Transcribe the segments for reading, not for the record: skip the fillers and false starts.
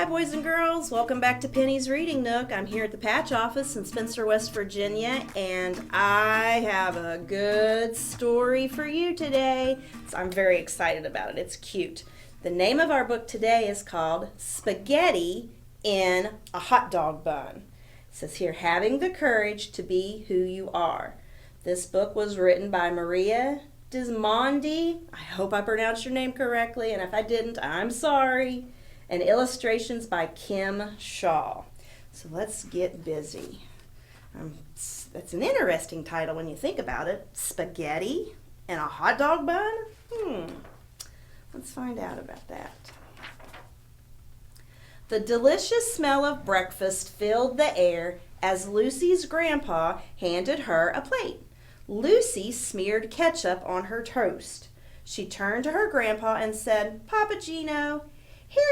Hi, boys and girls. Welcome back to Penny's Reading Nook. I'm here at the Patch office in Spencer, West Virginia, and I have a good story for you today. So I'm very excited about it. It's cute. The name of our book today is called Spaghetti in a Hot Dog Bun. It says here, having the courage to be who you are. This book was written by Maria Dismondi. I hope I pronounced your name correctly, and if I didn't, I'm sorry. And illustrations by Kim Shaw. So let's get busy. That's an interesting title when you think about it. Spaghetti and a hot dog bun? Let's find out about that. The delicious smell of breakfast filled the air as Lucy's grandpa handed her a plate. Lucy smeared ketchup on her toast. She turned to her grandpa and said, "Papa Gino,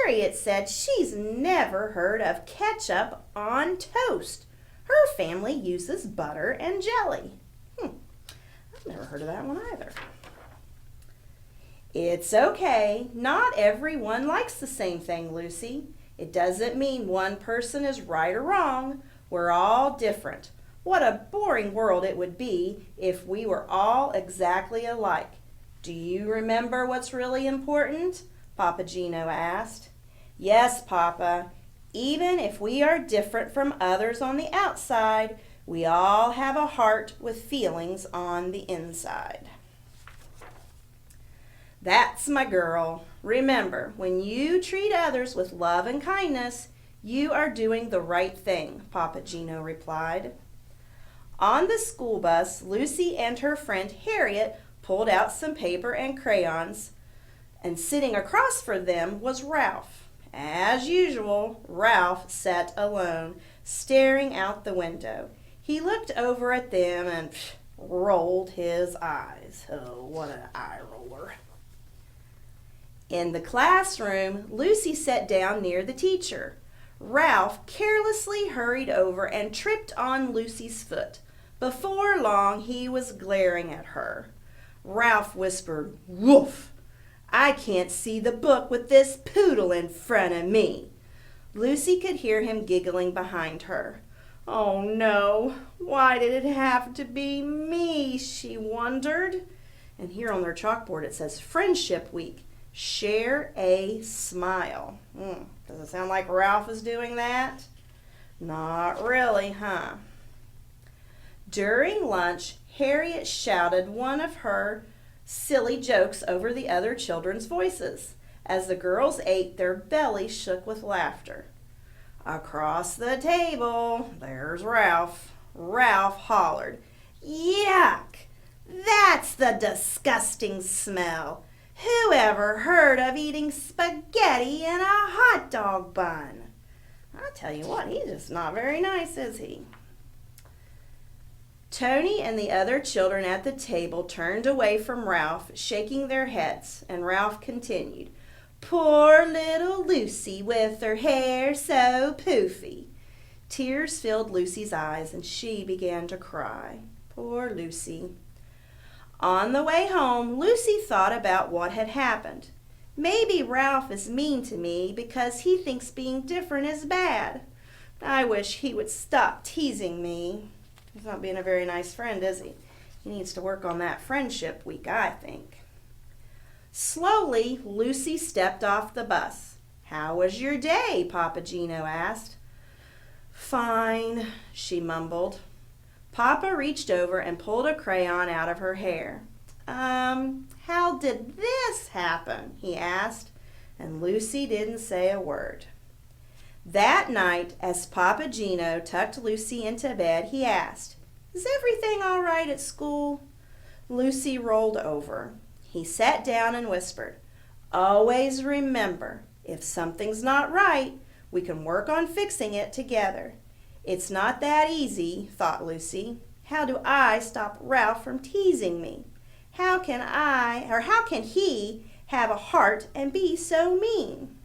Harriet said she's never heard of ketchup on toast. Her family uses butter and jelly." I've never heard of that one either. "It's okay. Not everyone likes the same thing, Lucy. It doesn't mean one person is right or wrong. We're all different. What a boring world it would be if we were all exactly alike. Do you remember what's really important?" Papa Gino asked. "Yes, Papa. Even if we are different from others on the outside, we all have a heart with feelings on the inside." "That's my girl. Remember, when you treat others with love and kindness, you are doing the right thing," Papa Gino replied. On the school bus, Lucy and her friend Harriet pulled out some paper and crayons, and sitting across from them was Ralph. As usual, Ralph sat alone, staring out the window. He looked over at them and rolled his eyes. Oh, what an eye roller. In the classroom, Lucy sat down near the teacher. Ralph carelessly hurried over and tripped on Lucy's foot. Before long, he was glaring at her. Ralph whispered, "Woof! I can't see the book with this poodle in front of me." Lucy could hear him giggling behind her. "Oh no, why did it have to be me?" she wondered. And here on their chalkboard it says Friendship Week. Share a smile. Does it sound like Ralph is doing that? Not really, huh? During lunch, Harriet shouted one of her silly jokes over the other children's voices. As the girls ate, their bellies shook with laughter. Across the table, there's Ralph. Ralph hollered, "Yuck! That's the disgusting smell. Who ever heard of eating spaghetti in a hot dog bun?" I tell you what, he's just not very nice, is he? Tony and the other children at the table turned away from Ralph, shaking their heads, and Ralph continued, "Poor little Lucy with her hair so poofy." Tears filled Lucy's eyes, and she began to cry. Poor Lucy. On the way home, Lucy thought about what had happened. Maybe Ralph is mean to me because he thinks being different is bad. I wish he would stop teasing me. He's not being a very nice friend, is he? He needs to work on that friendship week, I think. Slowly, Lucy stepped off the bus. "How was your day?" Papa Gino asked. "Fine," she mumbled. Papa reached over and pulled a crayon out of her hair. How did this happen?" he asked, and Lucy didn't say a word. That night, as Papa Gino tucked Lucy into bed, he asked, "Is everything all right at school?" Lucy rolled over. He sat down and whispered, "Always remember, if something's not right, we can work on fixing it together." It's not that easy, thought Lucy. How do I stop Ralph from teasing me? How can he have a heart and be so mean?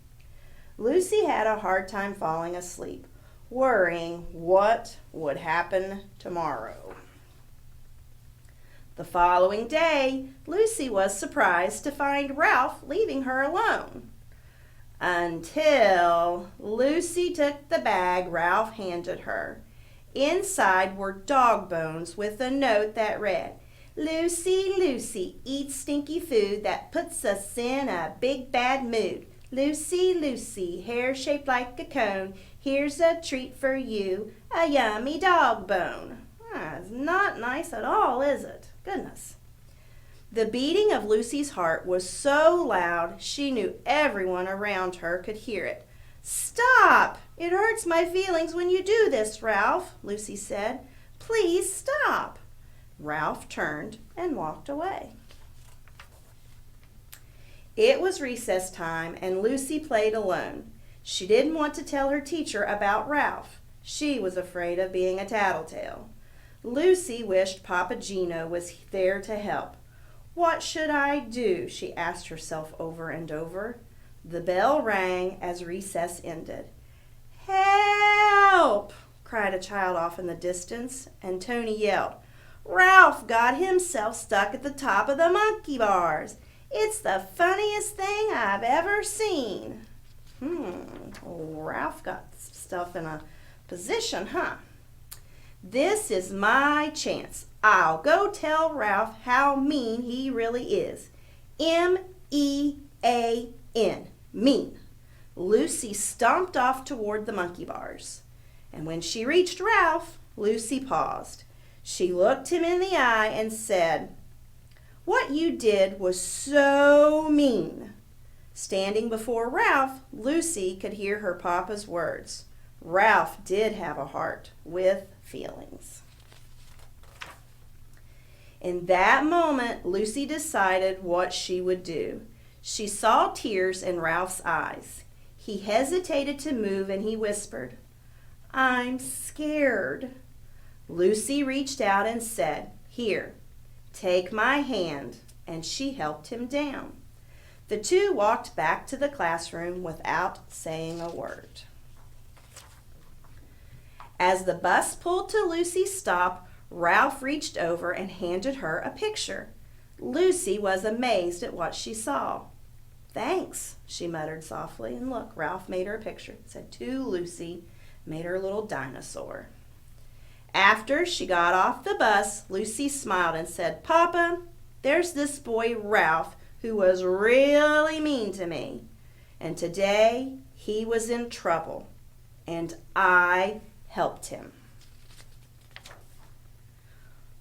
Lucy had a hard time falling asleep, worrying what would happen tomorrow. The following day, Lucy was surprised to find Ralph leaving her alone. Until Lucy took the bag Ralph handed her. Inside were dog bones with a note that read, "Lucy, Lucy, eat stinky food that puts us in a big bad mood. Lucy, Lucy, hair shaped like a cone, here's a treat for you, a yummy dog bone." It's not nice at all, is it? Goodness. The beating of Lucy's heart was so loud she knew everyone around her could hear it. "Stop! It hurts my feelings when you do this, Ralph," Lucy said. "Please stop." Ralph turned and walked away. It was recess time and Lucy played alone. She didn't want to tell her teacher about Ralph. She was afraid of being a tattletale. Lucy wished Papa Gino was there to help. "What should I do?" she asked herself over and over. The bell rang as recess ended. "Help!" cried a child off in the distance, and Tony yelled, "Ralph got himself stuck at the top of the monkey bars. It's the funniest thing I've ever seen." Ralph got stuff in a position, huh? "This is my chance. I'll go tell Ralph how mean he really is. M-E-A-N, mean." Lucy stomped off toward the monkey bars. And when she reached Ralph, Lucy paused. She looked him in the eye and said, "What you did was so mean." Standing before Ralph, Lucy could hear her papa's words. Ralph did have a heart with feelings. In that moment, Lucy decided what she would do. She saw tears in Ralph's eyes. He hesitated to move and he whispered, "I'm scared." Lucy reached out and said, "Here, take my hand," and she helped him down. The two walked back to the classroom without saying a word. As the bus pulled to Lucy's stop, Ralph reached over and handed her a picture. Lucy was amazed at what she saw. "Thanks," she muttered softly, and look, Ralph made her a picture. It said, "To Lucy," made her a little dinosaur. After she got off the bus, Lucy smiled and said, "Papa, there's this boy Ralph who was really mean to me. And today he was in trouble, and I helped him."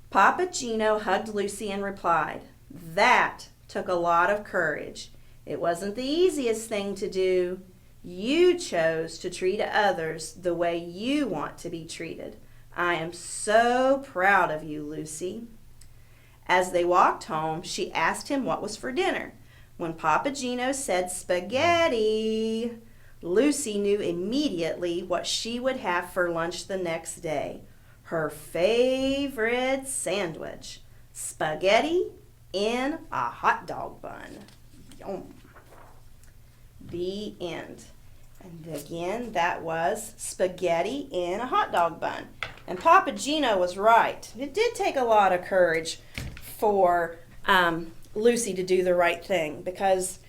Papa Gino hugged Lucy and replied, "That took a lot of courage. It wasn't the easiest thing to do. You chose to treat others the way you want to be treated. I am so proud of you, Lucy." As they walked home, she asked him what was for dinner. When Papa Gino said spaghetti, Lucy knew immediately what she would have for lunch the next day. Her favorite sandwich, spaghetti in a hot dog bun. Yum. The end. And again, that was spaghetti in a hot dog bun. And Papa Gino was right. It did take a lot of courage for Lucy to do the right thing, because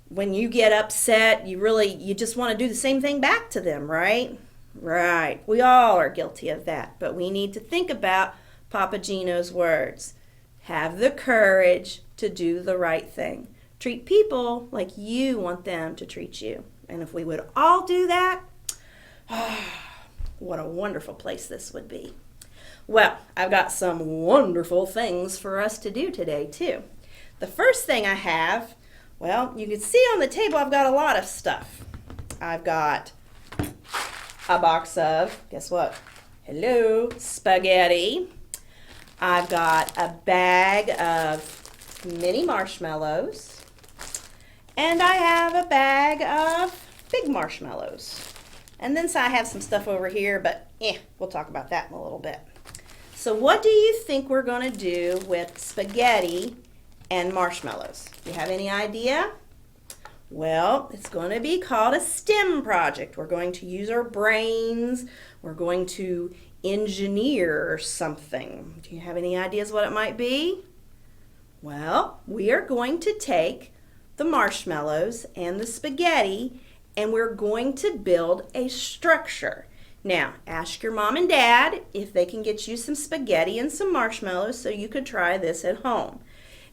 when you get upset, you just want to do the same thing back to them, right? Right. We all are guilty of that, but we need to think about Papa Gino's words. Have the courage to do the right thing. Treat people like you want them to treat you. And if we would all do that, what a wonderful place this would be. Well, I've got some wonderful things for us to do today, too. The first thing I have, well, you can see on the table I've got a lot of stuff. I've got a box of, guess what? Hello, spaghetti. I've got a bag of mini marshmallows. And I have a bag of big marshmallows. And then so I have some stuff over here, but we'll talk about that in a little bit. So what do you think we're going to do with spaghetti and marshmallows? Do you have any idea? Well, it's going to be called a STEM project. We're going to use our brains. We're going to engineer something. Do you have any ideas what it might be? Well, we are going to take the marshmallows and the spaghetti and we're going to build a structure. Now, ask your mom and dad if they can get you some spaghetti and some marshmallows so you could try this at home.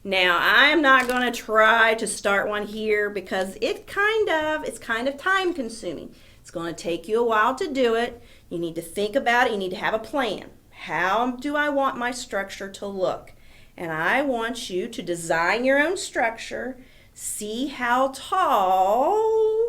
Now, I'm not going to try to start one here because it's kind of time consuming. It's going to take you a while to do it. You need to think about it. You need to have a plan. How do I want my structure to look? And I want you to design your own structure. See how tall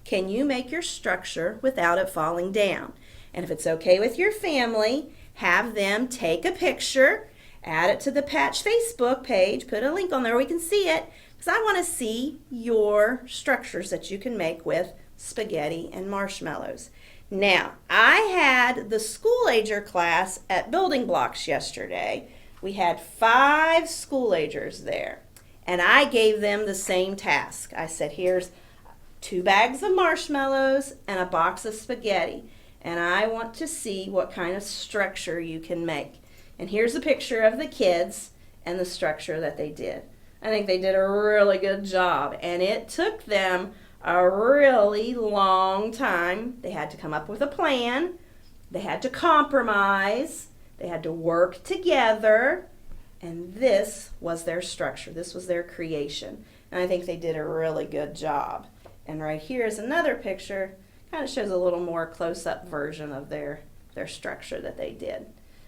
can you make your structure without it falling down. And if it's okay with your family, have them take a picture, add it to the Patch Facebook page, put a link on there where we can see it, because I want to see your structures that you can make with spaghetti and marshmallows. Now, I had the school-ager class at Building Blocks yesterday. We had 5 school-agers there, and I gave them the same task. I said, here's 2 bags of marshmallows and a box of spaghetti, and I want to see what kind of structure you can make. And here's a picture of the kids and the structure that they did. I think they did a really good job, and it took them a really long time. They had to come up with a plan. They had to compromise. They had to work together, and this was their structure. This was their creation, and I think they did a really good job. And right here is another picture. Kind of shows a little more close-up version of their structure that they did.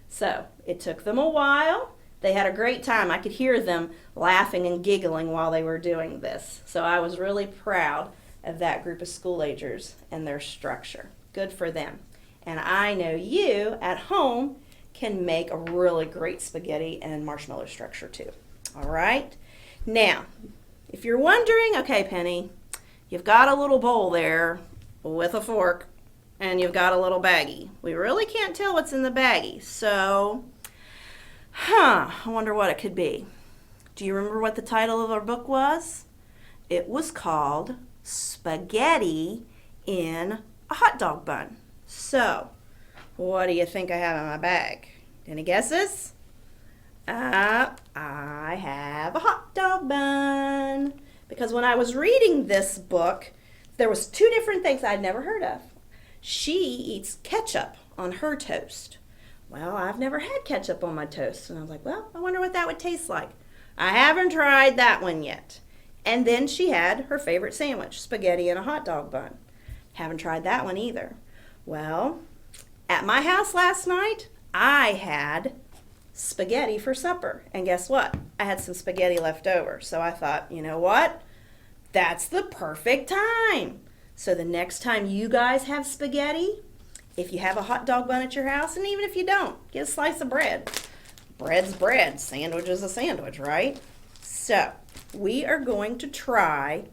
So it took them a while. They had a great time. I could hear them laughing and giggling while they were doing this. So I was really proud of that group of school-agers and their structure. Good for them. And I know you at home can make a really great spaghetti and marshmallow structure too. All right? Now, if you're wondering, okay, Penny, you've got a little bowl there with a fork and you've got a little baggie. We really can't tell what's in the baggie. So, I wonder what it could be. Do you remember what the title of our book was? It was called Spaghetti in a Hot Dog Bun. So, what do you think I have in my bag? Any guesses? I have a hot dog bun. Because when I was reading this book, there was 2 different things I'd never heard of. She eats ketchup on her toast. Well, I've never had ketchup on my toast. And I was like, well, I wonder what that would taste like. I haven't tried that one yet. And then she had her favorite sandwich, spaghetti and a hot dog bun. Haven't tried that one either. Well, at my house last night, I had spaghetti for supper. And guess what? I had some spaghetti left over. So I thought, you know what? That's the perfect time. So the next time you guys have spaghetti, if you have a hot dog bun at your house, and even if you don't, get a slice of bread. Bread's bread. Sandwich is a sandwich, right? So we are going to try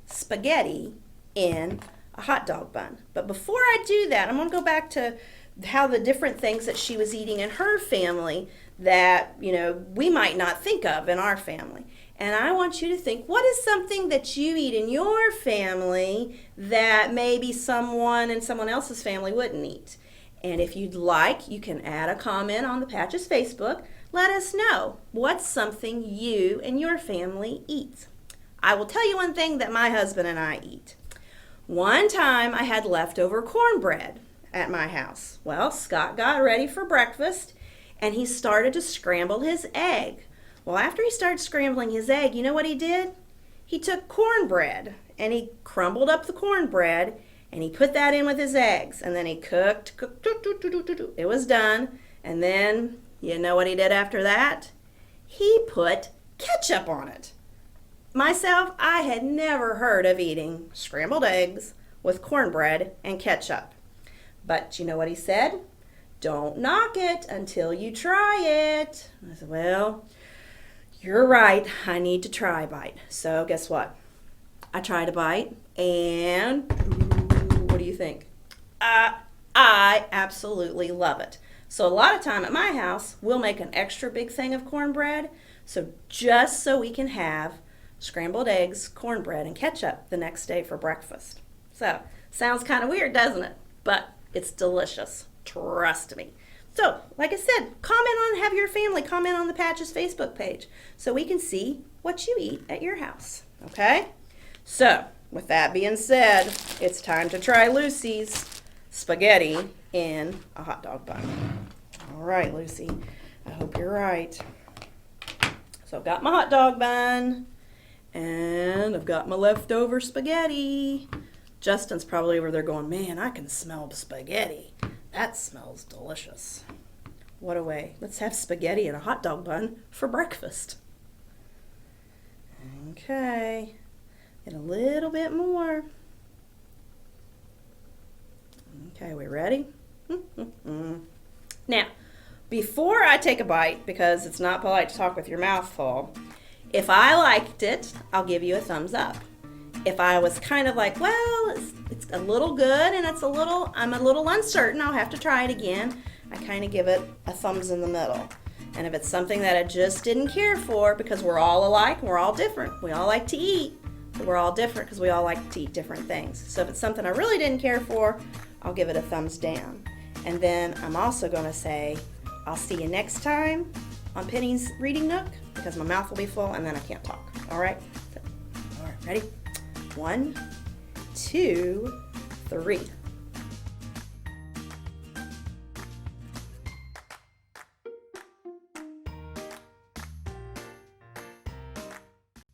spaghetti in a hot dog bun. But before I do that, I'm going to go back to how the different things that she was eating in her family that, we might not think of in our family. And I want you to think, what is something that you eat in your family that maybe someone in someone else's family wouldn't eat? And if you'd like, you can add a comment on the Patches Facebook. Let us know what's something you and your family eat. I will tell you one thing that my husband and I eat. One time I had leftover cornbread at my house. Well, Scott got ready for breakfast and he started to scramble his egg. Well, after he started scrambling his egg, you know what he did? He took cornbread and he crumbled up the cornbread and he put that in with his eggs and then he cooked. It was done. And then, you know what he did after that? He put ketchup on it. Myself, I had never heard of eating scrambled eggs with cornbread and ketchup. But you know what he said? Don't knock it until you try it. I said, well, you're right. I need to try a bite. So guess what? I tried a bite and what do you think? I absolutely love it. So a lot of time at my house, we'll make an extra big thing of cornbread. So just so we can have scrambled eggs, cornbread, and ketchup the next day for breakfast. So sounds kind of weird, doesn't it? But it's delicious. Trust me. So, like I said, have your family comment on the Patches Facebook page so we can see what you eat at your house, okay? So, with that being said, it's time to try Lucy's spaghetti in a hot dog bun. All right, Lucy, I hope you're right. So I've got my hot dog bun, and I've got my leftover spaghetti. Justin's probably over there going, man, I can smell the spaghetti. That smells delicious. What a way. Let's have spaghetti in a hot dog bun for breakfast. Okay. Get a little bit more. Okay, we ready? Now, before I take a bite, because it's not polite to talk with your mouth full, if I liked it, I'll give you a thumbs up. If I was kind of like, well, it's a little good and I'm a little uncertain, I'll have to try it again, I kind of give it a thumbs in the middle. And if it's something that I just didn't care for, because we're all alike and we're all different, we all like to eat, but we're all different because we all like to eat different things. So if it's something I really didn't care for, I'll give it a thumbs down. And then I'm also going to say, I'll see you next time on Penny's Reading Nook, because my mouth will be full and then I can't talk. All right? All right, ready? 1, 2, 3.